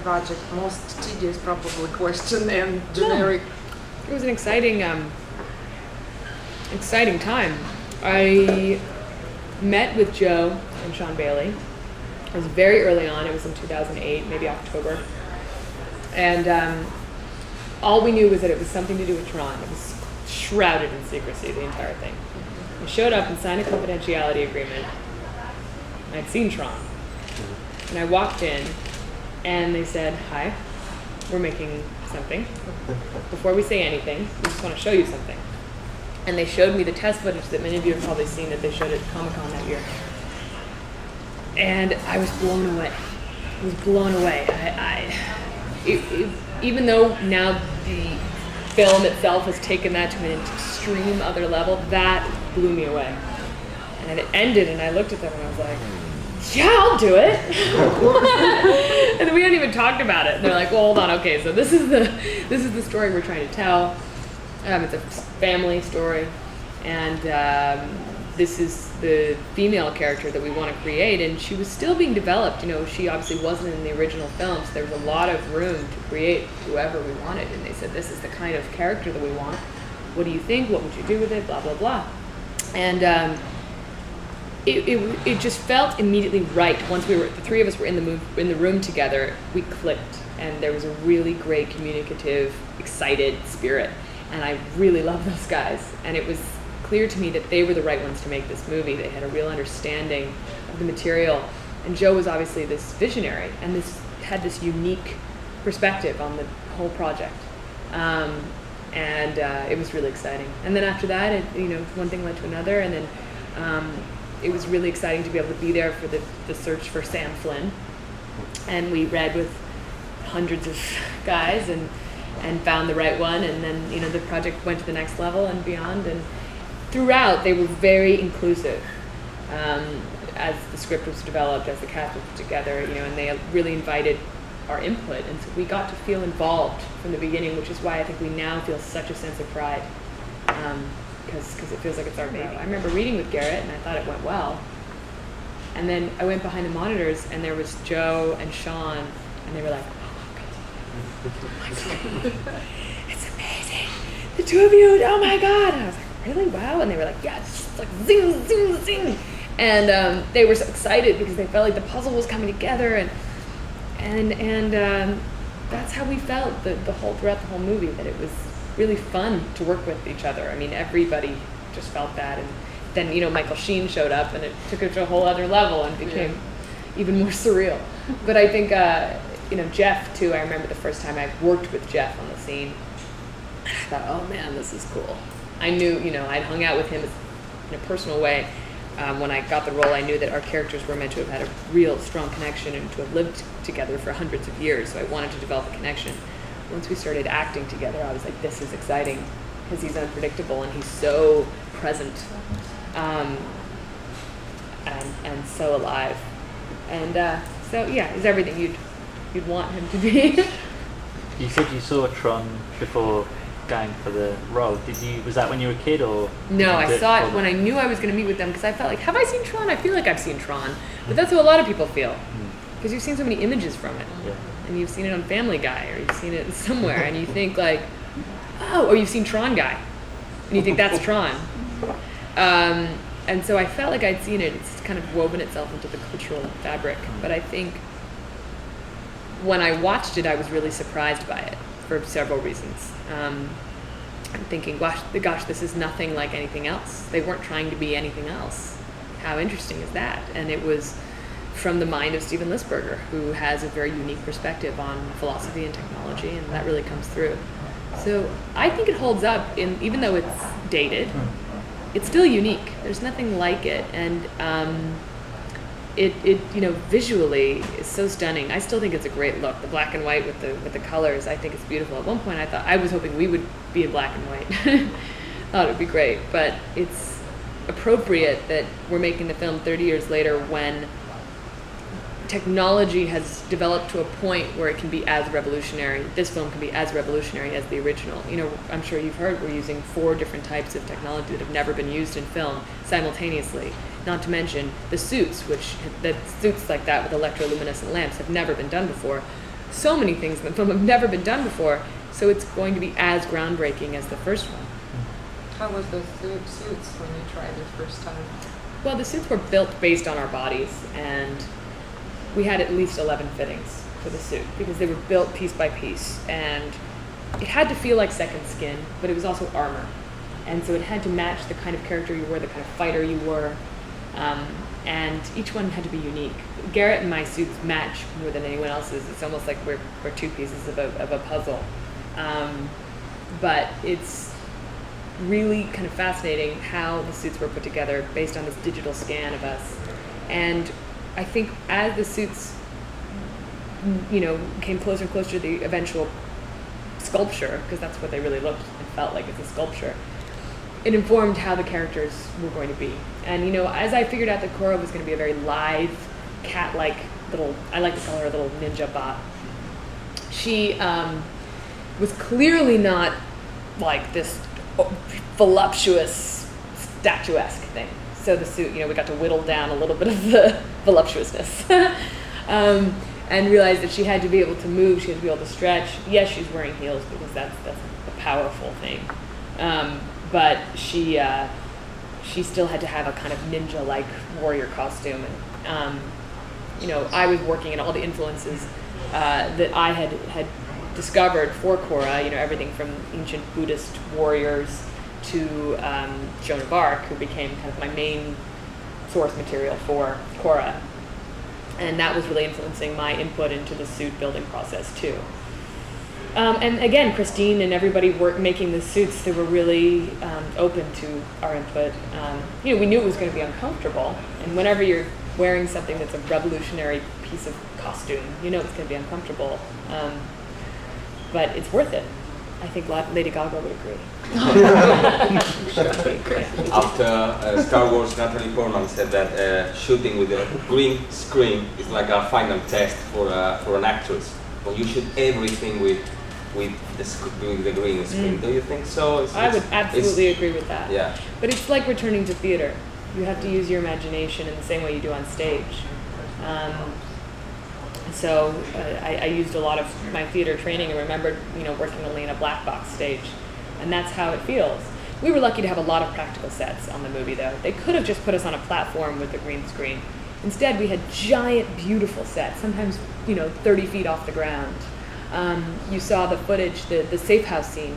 project? Most tedious probably question and generic. It was an exciting time. I met with Joe and Sean Bailey. It was very early on. It was in 2008, maybe October. And all we knew was that it was something to do with Tron. It was shrouded in secrecy, the entire thing. We showed up and signed a confidentiality agreement. I'd seen Tron. And I walked in, and they said, "Hi, we're making something. Before we say anything, we just want to show you something." And they showed me the test footage that many of you have probably seen that they showed at Comic-Con that year. And I was blown away. I was blown away. Even though now the film itself has taken that to an extreme other level, that blew me away. And it ended, and I looked at them and I was like, "Yeah, I'll do it." And we hadn't even talked about it. And they're like, "Well, hold on, okay, so this is the story we're trying to tell. It's a family story, and this is the female character that we want to create." And she was still being developed. She obviously wasn't in the original film, so there was a lot of room to create whoever we wanted. And they said, "This is the kind of character that we want. What do you think? What would you do with it? Blah, blah, blah." And it just felt immediately right. Once the three of us were in the room together, we clicked, and there was a really great communicative, excited spirit. And I really love those guys. And it was clear to me that they were the right ones to make this movie. They had a real understanding of the material. And Joe was obviously this visionary, and had this unique perspective on the whole project. It was really exciting. And then after that, one thing led to another, and then it was really exciting to be able to be there for the search for Sam Flynn. And we read with hundreds of guys and found the right one, and then the project went to the next level and beyond. And throughout, they were very inclusive as the script was developed, as the cast was put together, and they really invited our input, and so we got to feel involved from the beginning, which is why I think we now feel such a sense of pride, because it feels like it's our baby. I remember reading with Garrett, and I thought it went well, and then I went behind the monitors, and there was Joe and Sean, and they were like, "Oh my god, it's amazing, the two of you, oh my god." And I was like, "Really? Wow." And they were like, "Yeah, it's just like zing, zing, zing." And they were so excited because they felt like the puzzle was coming together, and that's how we felt throughout the whole movie, that it was really fun to work with each other. I mean, everybody just felt that. And then, Michael Sheen showed up, and it took it to a whole other level and became even more surreal. But I think, Jeff, too, I remember the first time I worked with Jeff on the scene, I thought, "Oh man, this is cool." I knew, I'd hung out with him in a personal way. When I got the role, I knew that our characters were meant to have had a real strong connection and to have lived together for hundreds of years, so I wanted to develop a connection. Once we started acting together, I was like, this is exciting, because he's unpredictable and he's so present, and so alive. And so, yeah, he's everything you'd want him to be. You said you saw Tron before going for the role. Was that when you were a kid, or? No, I saw it when I knew I was going to meet with them, because I felt like, have I seen Tron? I feel like I've seen Tron. But that's how a lot of people feel, because you've seen so many images from it. Yeah. And you've seen it on Family Guy, or you've seen it somewhere, and you think like, oh, or you've seen Tron Guy, and you think that's Tron. And so I felt like I'd seen it. It's kind of woven itself into the cultural fabric. But I think when I watched it, I was really surprised by it for several reasons. I'm thinking, gosh, this is nothing like anything else. They weren't trying to be anything else. How interesting is that? And it was from the mind of Steven Lisberger, who has a very unique perspective on philosophy and technology, and that really comes through. So I think it holds up, even though it's dated. It's still unique. There's nothing like it, and it visually is so stunning. I still think it's a great look. The black and white with the colors, I think it's beautiful. At one point, I was hoping we would be in black and white. Thought it would be great, but it's appropriate that we're making the film 30 years later when technology has developed to a point where it can be as revolutionary. This film can be as revolutionary as the original. I'm sure you've heard we're using 4 different types of technology that have never been used in film simultaneously. Not to mention the suits, suits like that with electroluminescent lamps have never been done before. so many things in the film have never been done before. So it's going to be as groundbreaking as the first one. How was the suits when you tried it first time? Well, the suits were built based on our bodies, and we had at least 11 fittings for the suit because they were built piece by piece, and it had to feel like second skin, but it was also armor. And so it had to match the kind of character you were, the kind of fighter you were, and each one had to be unique. Garrett and my suits match more than anyone else's. It's almost like we're two pieces of a puzzle. But it's really kind of fascinating how the suits were put together based on this digital scan of us. And I think as the suits, came closer and closer to the eventual sculpture, because that's what they really looked and felt like, it's a sculpture, it informed how the characters were going to be. And as I figured out that Quorra was going to be a very lithe, cat-like little, I like to call her a little ninja bot. She was clearly not like this voluptuous, statuesque thing. So the suit, we got to whittle down a little bit of the voluptuousness. And realized that she had to be able to move, she had to be able to stretch. Yes, she's wearing heels because that's a powerful thing. But she still had to have a kind of ninja-like warrior costume. And I was working in all the influences that I had discovered for Quorra. Everything from ancient Buddhist warriors to Joan of Arc, who became kind of my main source material for Quorra. And that was really influencing my input into the suit building process too. And again, Christine and everybody making the suits, they were really open to our input. We knew it was going to be uncomfortable, and whenever you're wearing something that's a revolutionary piece of costume, it's going to be uncomfortable. But it's worth it. I think Lady Gaga would agree. After Star Wars, Natalie Portman said that shooting with a green screen is like a final test for an actress. When you shoot everything with the green screen, do you think so? I would absolutely agree with that. Yeah. But it's like returning to theater. You have to use your imagination in the same way you do on stage. So I used a lot of my theater training and remembered, working only in a black box stage. And that's how it feels. We were lucky to have a lot of practical sets on the movie, though. They could have just put us on a platform with a green screen. Instead, we had giant, beautiful sets, sometimes, 30 feet off the ground. You saw the footage, the safe house scene,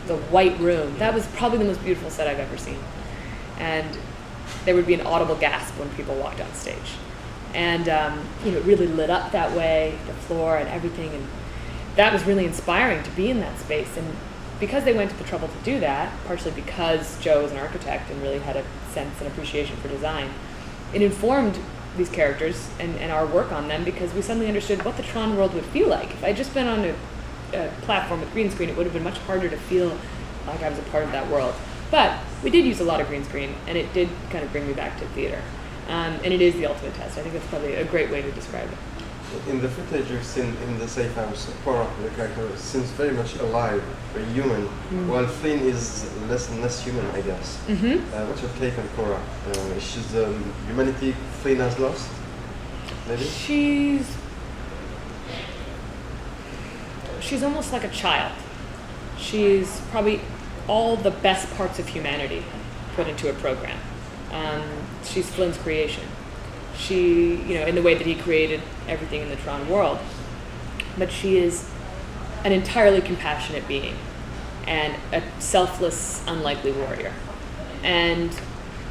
the white room. That was probably the most beautiful set I've ever seen. And there would be an audible gasp when people walked on stage. And it really lit up that way, the floor and everything, and that was really inspiring to be in that space. And because they went to the trouble to do that, partially because Joe is an architect and really had a sense and appreciation for design, it informed these characters and our work on them, because we suddenly understood what the Tron world would feel like. If I'd just been on a platform with green screen, it would have been much harder to feel like I was a part of that world. But we did use a lot of green screen, and it did kind of bring me back to theater. And it is the ultimate test. I think that's probably a great way to describe it. In the footage you've seen in the safe house, Quorra, the character, seems very much alive, very human, while Flynn is less and less human, I guess. What's your take on Quorra? She's the humanity Flynn has lost, maybe? She's almost like a child. She's probably all the best parts of humanity put into a program. She's Flynn's creation. She, in the way that he created everything in the Tron world. But she is an entirely compassionate being and a selfless, unlikely warrior. And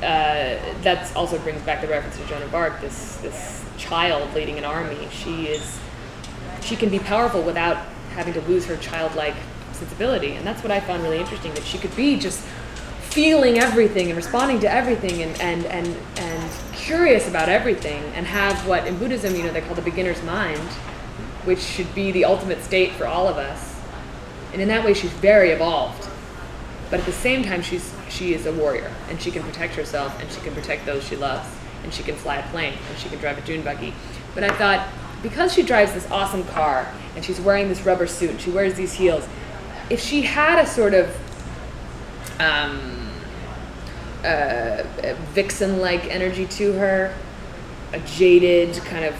that also brings back the reference to Joan of Arc, this child leading an army. She can be powerful without having to lose her childlike sensibility. And that's what I found really interesting, that she could be just feeling everything and responding to everything and curious about everything, and have what in Buddhism, they call the beginner's mind, which should be the ultimate state for all of us. And in that way, she's very evolved. But at the same time, she is a warrior, and she can protect herself, and she can protect those she loves, and she can fly a plane, and she can drive a dune buggy. But I thought, because she drives this awesome car, and she's wearing this rubber suit, and she wears these heels, if she had a sort of vixen-like energy to her, a jaded kind of,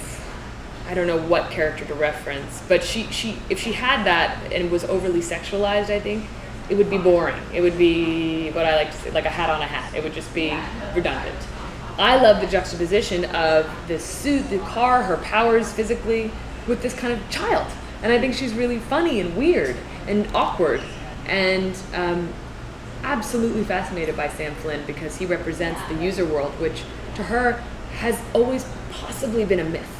I don't know what character to reference, but she if she had that and was overly sexualized, I think it would be boring. It would be what I like to say, like a hat on a hat. It would just be redundant. I love the juxtaposition of the suit, the car, her powers physically, with this kind of child. And I think she's really funny and weird and awkward, and absolutely fascinated by Sam Flynn because he represents the user world, which to her has always possibly been a myth.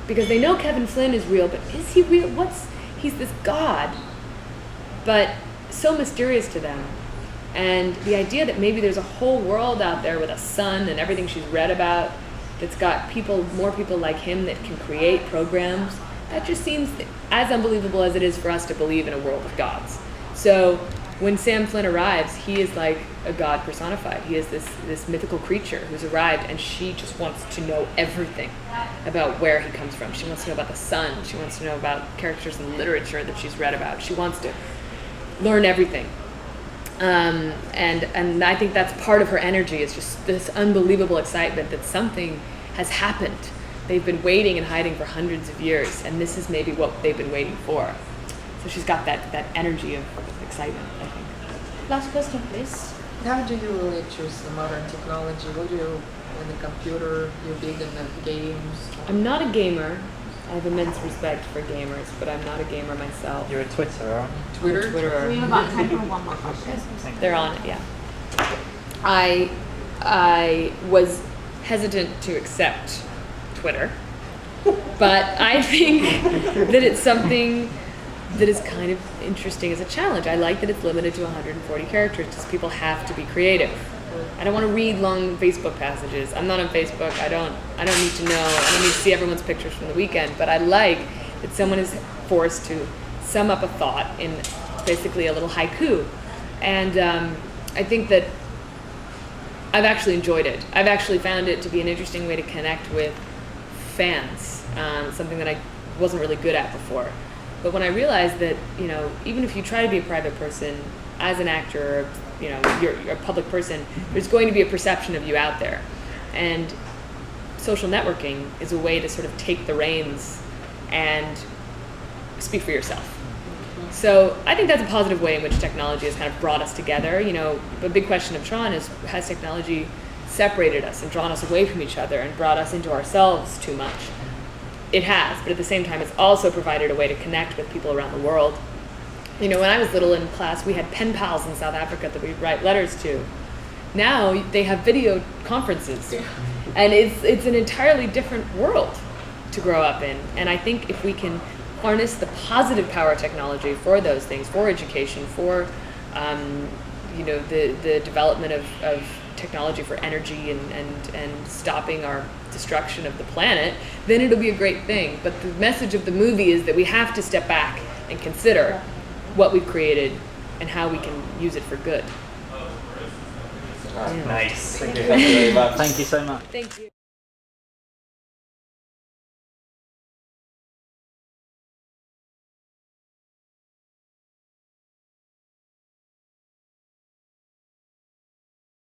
Because they know Kevin Flynn is real, but is he real? He's this god, but so mysterious to them. And the idea that maybe there's a whole world out there with a sun and everything she's read about that's got more people like him that can create programs, that just seems as unbelievable as it is for us to believe in a world of gods. So when Sam Flynn arrives, he is like a god personified. He is this mythical creature who's arrived, and she just wants to know everything about where he comes from. She wants to know about the sun. She wants to know about characters in literature that she's read about. She wants to learn everything. And I think that's part of her energy. It's just this unbelievable excitement that something has happened. They've been waiting and hiding for hundreds of years, and this is maybe what they've been waiting for. So she's got that energy of excitement, I think. Last question, please. How do you really choose the modern technology? What do you, in the computer, you're big in the games? I'm not a gamer. I have immense respect for gamers, but I'm not a gamer myself. You're a Twitter, aren't you? Twitter? Twitterer. We have about time for one more question. They're on it, yeah. I was hesitant to accept Twitter, but I think that it's something that is kind of interesting as a challenge. I like that it's limited to 140 characters because people have to be creative. I don't want to read long Facebook passages. I'm not on Facebook. I don't need to know. I don't need to see everyone's pictures from the weekend. But I like that someone is forced to sum up a thought in basically a little haiku. And I think that I've actually enjoyed it. I've actually found it to be an interesting way to connect with fans, something that I wasn't really good at before. But when I realized that, even if you try to be a private person, as an actor, or, you're a public person, there's going to be a perception of you out there. And social networking is a way to sort of take the reins and speak for yourself. So I think that's a positive way in which technology has kind of brought us together. The big question of Tron is, has technology separated us and drawn us away from each other and brought us into ourselves too much? It has, but at the same time, it's also provided a way to connect with people around the world. When I was little in class, we had pen pals in South Africa that we'd write letters to. Now they have video conferences, and it's an entirely different world to grow up in. And I think if we can harness the positive power of technology for those things, for education, for the development of technology for energy and stopping our destruction of the planet, then it'll be a great thing. But the message of the movie is that we have to step back and consider what we've created and how we can use it for good. Nice. Thank you very much. Thank you so much. Thank you.